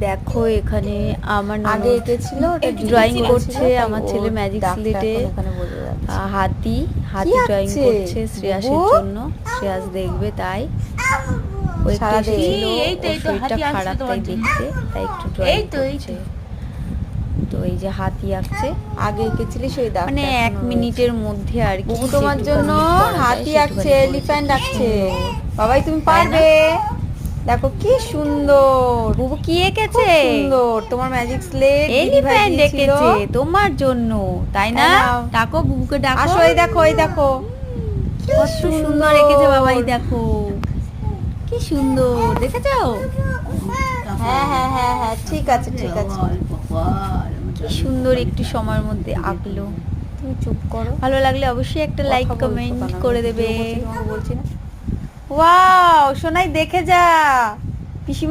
দেখো এখানে আমার আগে ননদ এঁকেছিল, ওটা ড্রয়িং delete করছে। করেছিল, তাই আমার ওর ছেলে ম্যাজিক দাগটা স্লেটে এখন এখানে বোঝা যাচ্ছে। হাতি কি ড্রয়িং আঁকছে করছে শ্রেয়াসের বুবু? জন্য। শ্রেয়াস দেখবে তাই ও একটু সারা দে। এসেছিল, এই তো ওর এই তো শরীরটা হাতি আসছে খারাপ তোমার তাই জন্য। দেখতে, তাই একটু ড্রয়িং এই তো করছে। তো এই যে হাতি আঁকছে, আগে এঁকেছিলি সেই দাগটা মানে এক এখনো রয়েছে। মিনিটের মধ্যে আর কি বুবু তোমার জন্য যেটুখানি করা যায় হাতি আঁকছে, সেটুখানি করেছে। এলিফ্যান্ট কি আঁকছে। সুন্দর, বাবাই তুমি তাই না? পারবে। দেখো কি সুন্দর, বুবু কি খুব এঁকেছে? সুন্দর। তোমার ম্যাজিক স্লেট দিদিভাই এলিফ্যান্ট দিয়েছিল। এঁকেছে তোমার জন্য, তাই না? এই নাও। ডাকো বুবুকে, ডাকো। আসো, এই দেখো, এই দেখো কি কত সুন্দর এঁকেছে বাবাই, দেখো কি সুন্দর, দেখেছো? হ্যাঁ হ্যাঁ হ্যাঁ হ্যাঁ, ঠিক আছে ঠিক আছে। কি সুন্দর একটু সময়ের মধ্যে আঁকলো। তুমি চুপ করো, ভালো লাগলে অবশ্যই একটা লাইক কথা বলছো কমেন্ট কেন? আমি করে ভিডিও দেবে। করছি, তোমাকে বলছি না। ওয়াও সোনাই দেখে যা।